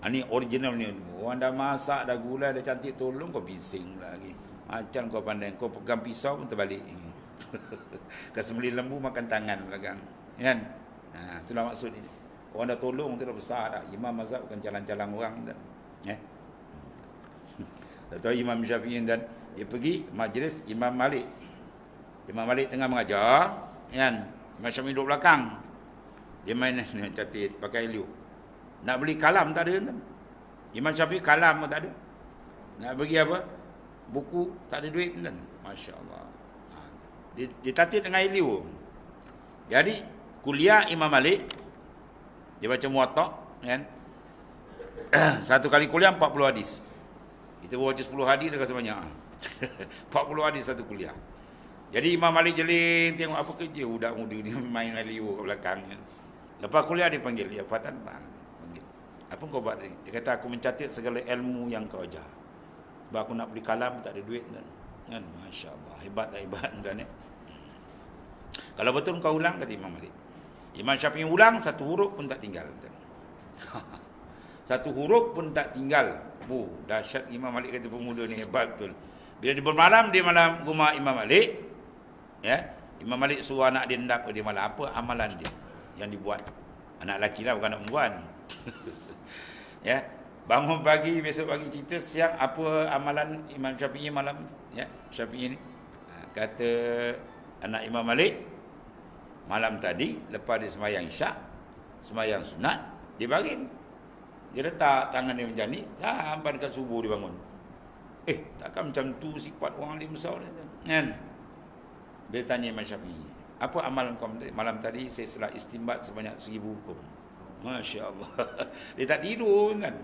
Ni original ni. Orang dah masak, dah gulai, dah cantik tolong kau bising lagi. Macam kau pandai, kau pegang pisau pun terbalik. Kau sembelih lembu makan tangan belakang. Kan? Itulah maksud ini. Orang dah tolong tu dah besar dah. Imam mazhab bukan calang-calang orang dah. Dah tahu Imam Syafi'i dan dia pergi majlis Imam Malik. Imam Malik tengah mengajar, kan? Imam Syafi'i duduk belakang. Dia main catit pakai liuk. Nak beli kalam tak ada, kan? Imam Syafi'i kalam pun tak ada. Nak bagi apa? Buku tak ada duit, kan? Masya-Allah. Dia tatit dengan liuk. Jadi kuliah Imam Malik dia baca Muwatta, kan? Satu kali kuliah 40 hadis. Kita baca 10 hadis dah rasa banyak. 40 hadis satu kuliah. Jadi Imam Malik jeling tengok apa kerja budak muda ni main liur kat belakang. Lepas kuliah dia panggil dia, Fatan bang. Panggil. Apa kau buat ni? Dia kata aku mencatat segala ilmu yang kau ajar. Sebab aku nak beli kalam tak ada duit, kan? Masya-Allah. Hebat tak hebat, kan? Kalau betul kau ulang, kata Imam Malik. Imam Syafi'i ulang, satu huruf pun tak tinggal. Satu huruf pun tak tinggal. Dahsyat Imam Malik, kata pemuda ni hebat betul. Bila dia bermalam, dia malam rumah Imam Malik. Ya, Imam Malik suruh anak dia hendak ke dia malam. Apa amalan dia yang dibuat? Anak lelaki lah, bukan anak perempuan. Ya, bangun pagi, besok pagi cerita, siang apa amalan Imam Syafi'i malam. Ya, Syafi'i ni. Kata anak Imam Malik, malam tadi lepas dia sembahyang isyak, sembahyang sunat, dia baring. Dia letak tangan dia macam ni sampai dekat subuh dia bangun. Takkan macam tu sifat orang alim besar ni, kan? Dia tanya Imam Syafi'i, apa amalan kau malam tadi? Saya selah istimbat sebanyak 1000 hukum. Masya-Allah. Dia tak tidur, kan?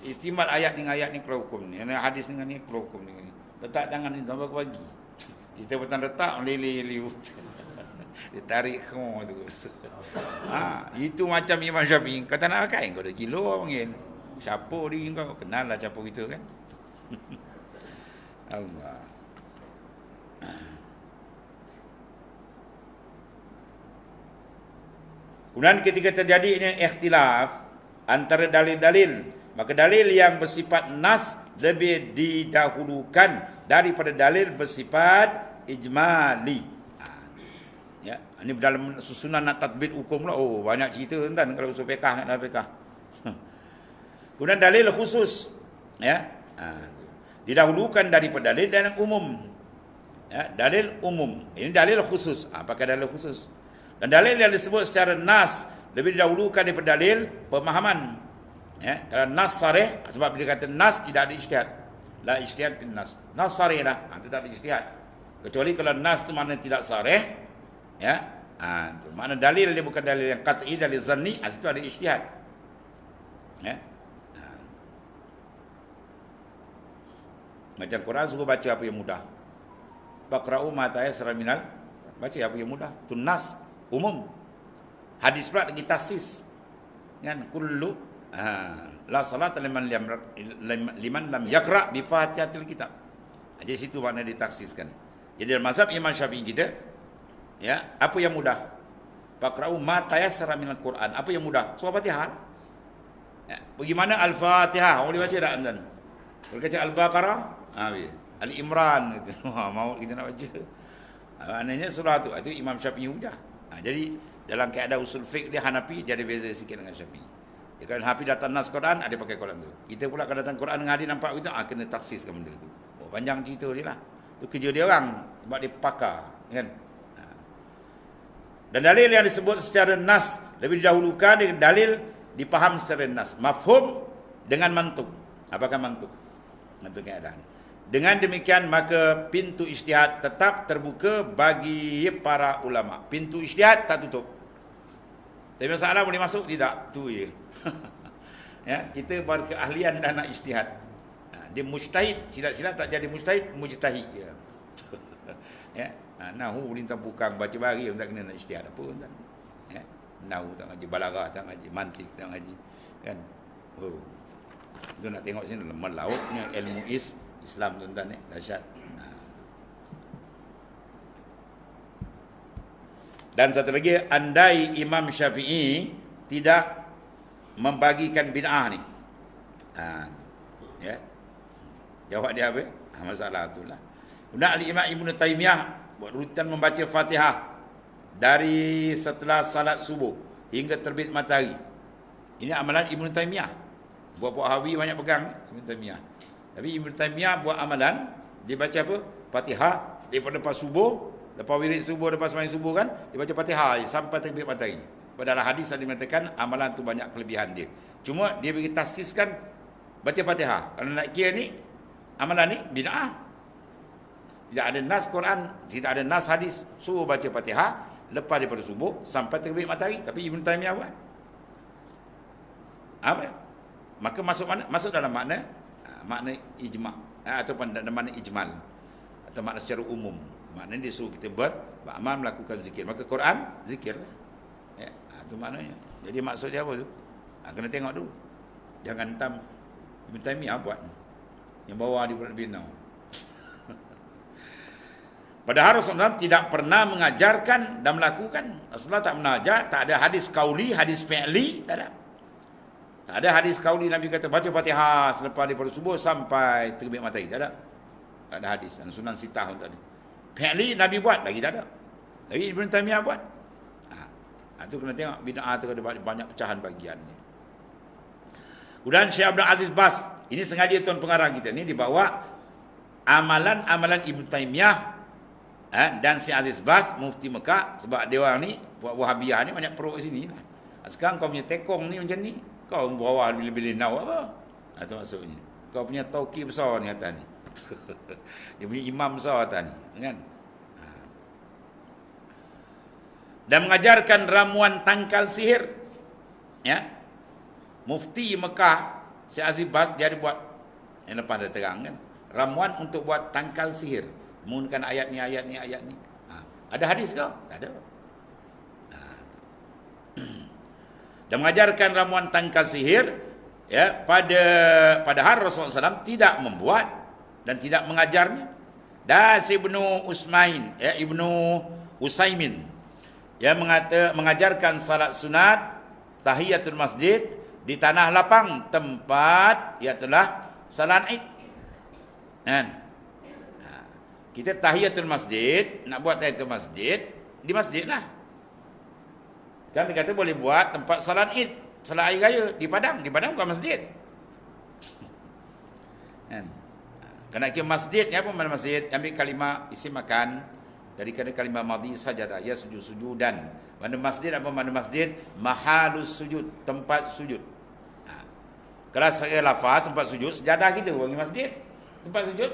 Istimbat ayat dengan ayat ni keluar hukum ni, hadis dengan ni keluar hukum ni. Letak tangan ni sampai pagi. Kita petang letak lili-lili. Dia tarik kau tu. Itu macam Imam Syafi'i. Kata nak pakai, kau dah gila panggil. Siapa diri kau? Kenal lah siapa kita, kan? Allah. Kemudian ketika terjadinya ikhtilaf antara dalil-dalil, maka dalil yang bersifat nas lebih didahulukan daripada dalil bersifat ijmali. Ya, ini dalam susunan nak tatbik hukum lah. Banyak cerita kan kalau usul fiqh, nak fiqh. Kemudian dalil khusus, ya. Didahulukan daripada dalil yang umum. Ya, dalil umum. Ini dalil khusus. Pakai dalil khusus. Dan dalil yang disebut secara nas lebih didahulukan daripada dalil pemahaman. Ya, kalau nas sarih, sebab dia kata nas tidak ada ijtihad. La ijtihad bin nas. Nas sarih lah, itu tak ada ijtihad. Kecuali kalau nas itu makna tidak sarih, ya. Itu makna dalil dia bukan dalil yang qat'i, dalil zanni, itu ada ijtihad. Ya. Macam Quran suruh baca apa yang mudah. Faqra'u ma tayassara minal, baca apa yang mudah. Itu nas umum. Hadis pula lagi takhsis. Kan kullu la salata liman lam yaqra bi Fatihatil kitab. Jadi situ makna ditaksiskan. Jadi dalam mazhab Imam Syafi'i kita, ya, apa yang mudah? Faqra'u ma tayassara minal Quran. Apa yang mudah? Surah Fatihah. Ya, bagaimana Al-Fatihah? Boleh baca tak tuan? Boleh baca Al-Baqarah? Al-Imran itu. Mau kita nak baca. Maknanya surah tu Imam Syafi'i mudah. Jadi dalam kaedah usul fiqh dia Hanafi, dia ada beza sikit dengan Syafi'i. Dia kalau Hanafi datang nas Quran, ada pakai Quran tu. Kita pula kalau datang Quran dengan hadis nampak begitu, kena taksiskan benda tu. Panjang cerita dia lah. Tu kerja dia orang, sebab dia pakar, kan? Dan dalil yang disebut secara nas lebih didahulukan dengan dalil dipaham secara nas. Mafhum dengan mantuk. Apakah mantuk? Mantuk kaedah ni. Dengan demikian maka pintu ijtihad tetap terbuka bagi para ulama. Pintu ijtihad tak tutup. Tapi masalah boleh masuk tidak? Tu je. Ya, kita berkeahlian dan nak ijtihad. Dia mujtahid, silap-silap tak jadi mujtahid, mujtahid je. Ya, nahu lintang bukang baca bari tak kena nak ijtihad apa tuan. Ya, nahu tak ngaji, balaghah tak ngaji, mantik tak ngaji, kan? Itu nak tengok sini melautnya ilmu Islam tuan-tuan, dahsyat. Dan satu lagi, andai Imam Syafi'i tidak membagikan bid'ah ni. Ya. Jawab dia apa? Masalah itulah. Kemudian Al-Imam Ibn Taymiyah buat rutin membaca Fatihah dari setelah salat subuh hingga terbit matahari. Ini amalan Ibn Taymiyah. Buat Hawi banyak pegang Ibn Taymiyah. Tapi Ibn Taymiyah buat amalan, dia baca apa? Fatihah daripada lepas subuh, lepas wirid subuh, lepas sembahyang subuh kan, dia baca Fatihah sampai terbit matahari. Padahal hadis yang dimengatakan amalan tu banyak kelebihan dia. Cuma dia bagi tasiskan baca Fatihah. Kalau nak kira ni, amalan ni bid'ah. Tidak ada nas Quran, tidak ada nas hadis suruh baca Fatihah lepas daripada subuh sampai terbit matahari. Tapi Ibn Taymiyah buat. Apa? Maka masuk mana? Masuk dalam makna ijma' ataupun dalam makna ijmal atau makna secara umum. Maknanya dia suruh kita beramal melakukan zikir. Maka Quran zikir. Ya, itu maknanya. Jadi maksud dia apa tu? Kena tengok dulu. Jangan hentam Ibn Taymiyah buat. Yang bawah di bulan binau. Padahal Rasulullah tidak pernah mengajarkan dan melakukan. Rasulullah tak pernah ajar, tak ada hadis qauli, hadis fi'li, tak ada. Tak ada hadis qauli Nabi kata baca Fatihah selepas daripada subuh sampai terbit matahari, tak ada. Tak ada hadis. Dan Sunan Sitah pun tak ada. Fi'li Nabi buat lagi tak ada. Tapi Ibn Taymiyah buat. Itu kena tengok bid'ah tu ada banyak pecahan bagiannya. Kemudian Syekh Abdul Aziz Bas, ini sengaja tuan pengarang kita ni dibawa amalan-amalan Ibn Taymiyah dan Syekh Aziz Bas mufti Mekah, sebab dia orang ni buat Wahabiyah ni banyak perut sini. Sekarang kau punya tekong ni macam ni, kau bawa bila-bila nau apa? Itu maksudnya. Kau punya tauqi besar ni atas ni. Dia punya imam besar atas ni, kan? Dan mengajarkan ramuan tangkal sihir. Ya. Mufti Mekah Syekh Aziz Bas dia ada buat yang lepas dah terang kan. Ramuan untuk buat tangkal sihir. Menggunakan ayat ni, ayat ni, ayat ni. Ada hadis ke? Tak ada. Dan mengajarkan ramuan tangkal sihir ya, padahal Rasulullah SAW tidak membuat dan tidak mengajarnya. Dan Ibnu Usmain, ya, Ibnu Usaimin yang mengajarkan salat sunat tahiyatul masjid di tanah lapang tempat ialah salat Id. Kan? Kita tahiyatul masjid, nak buat tahiyatul masjid di masjid lah. Kan dia kata boleh buat tempat salat Id, salat hari raya di Padang bukan masjid. Kan? Kena kira masjid ni apa mana masjid? Ambil kalimah isim makan dari kalimah madhi sajadah, ya sujud-sujudan. Mana masjid apa mana masjid? Mahalus sujud, tempat sujud. Kalau saya lafaz tempat sujud, sejadah kita bagi masjid, tempat sujud.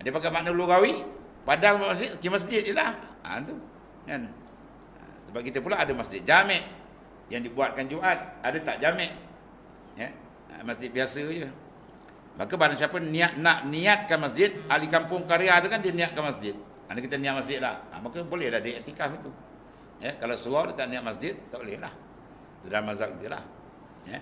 Dia pakai makna lugawi, Padang masjid, masjid je lah. Tu kan. Sebab kita pula ada masjid jami' yang dibuatkan Jumaat, ada tak jami'. Ya. Masjid biasa je. Maka barang siapa nak niatkan masjid, ahli kampung karya tu kan dia niatkan masjid. Mana kita niat masjid lah. Maka boleh dah dia iktikaf itu. Ya, kalau surau dia tak niat masjid, tak boleh lah. Itu dalam mazhab kita lah. Ya.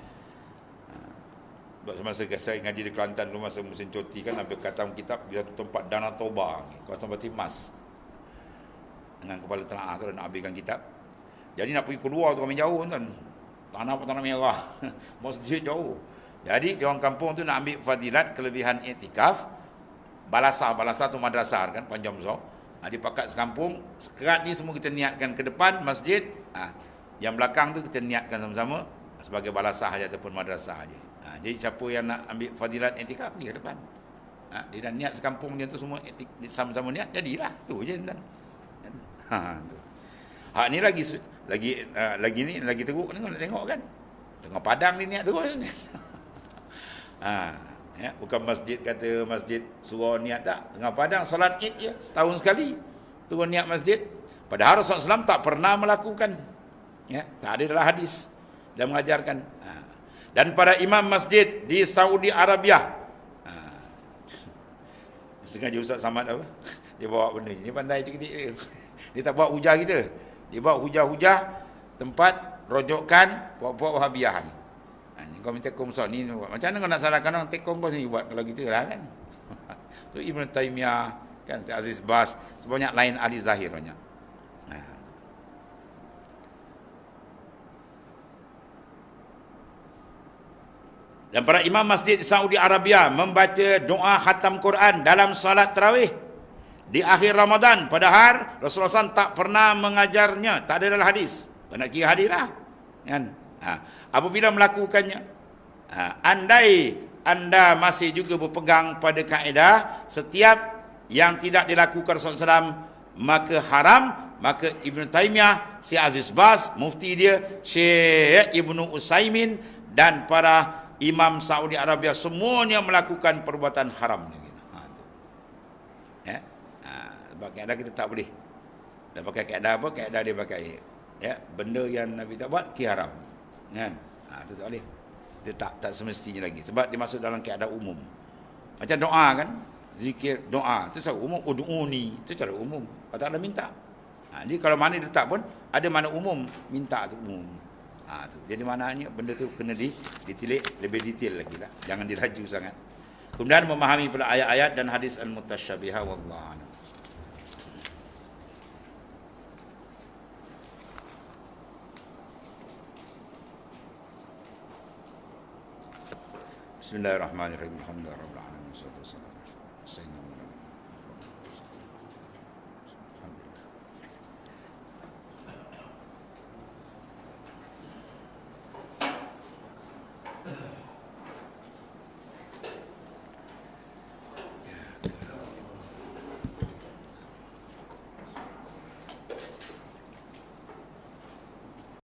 Semasa saya ngaji di Kelantan dulu masa musim cuti kan, ambil khatam kitab di satu tempat Danau Toba, kawasan Batu Mas. Dengan kepala tenaga tu nak ambilkan kitab. Jadi nak pergi keluar tu kami jauh kan. Tanah merah. Masjid jauh. Jadi di orang kampung tu nak ambil fadilat kelebihan iktikaf. Balasah tu madrasah kan, panjang besar. Di pakat sekampung, sekerat ni semua kita niatkan ke depan masjid. Yang belakang tu kita niatkan sama-sama sebagai balasah aja ataupun madrasah aja. Jadi siapa yang nak ambil fadilat iktikaf pergi ke depan. Dia dah niat sekampung dia tu semua sama-sama niat, jadilah. Tu je tuan. Tu. Ni lagi teruk ni nak tengok kan. Tengah Padang ni niat terus. Ya, bukan masjid kata masjid surau niat tak. Tengah Padang solat Id je setahun sekali. Turun niat masjid. Padahal Rasulullah SAW tak pernah melakukan. Ya, tak ada dalam hadis dan mengajarkan. Dan para imam masjid di Saudi Arabia. Sengaja Ustaz Samad apa? Dia bawa benda ni pandai cerdik dia. Dia tak bawa hujah kita. Dia bawa hujah-hujah tempat rojokan puak-puak Wahabiah ni. Kau minta komsor ni buat. Macam mana kau nak salahkan orang tekong kau sini buat kalau gitu lah kan. Tu Ibn Taymiyah kan, Aziz Bas, sebanyak lain ahli zahir banyak. Dan para imam masjid Saudi Arabia membaca doa khatam Quran dalam salat tarawih. di akhir Ramadan, padahal Rasulullah SAW tak pernah mengajarnya, tak ada dalam hadis. Nak kira hadis lah, kan? Apabila melakukannya, andai anda masih juga berpegang pada kaedah setiap yang tidak dilakukan Rasulullah SAW maka haram, maka Ibn Taymiyah, Syekh Aziz Bas, mufti dia, Syekh Ibn Usaimin dan para imam Saudi Arabia semuanya melakukan perbuatan haram. Sebab kaedah kita tak boleh. Dan pakai kaedah apa? Kaedah dia pakai, benda yang Nabi tak buat, kira haram. Kan? Itu tak boleh. Dia tak semestinya lagi. Sebab dia masuk dalam kaedah umum. Macam doa kan? Zikir, doa. Itu cara umum. Udu'uni. Itu cara umum. Allah Ta'ala minta. Jadi kalau mana letak pun, ada mana umum. Minta tu umum. Tu. Jadi maknanya benda tu kena ditilik lebih detail lagi lah. Jangan diraju sangat. Kemudian memahami pula ayat-ayat dan hadis al-mutasyabiha wallahu a'lam. Bismillahirrahmanirrahim. Alhamdulillah rabbil alamin. Wassalatu wassalamu ala sayyidina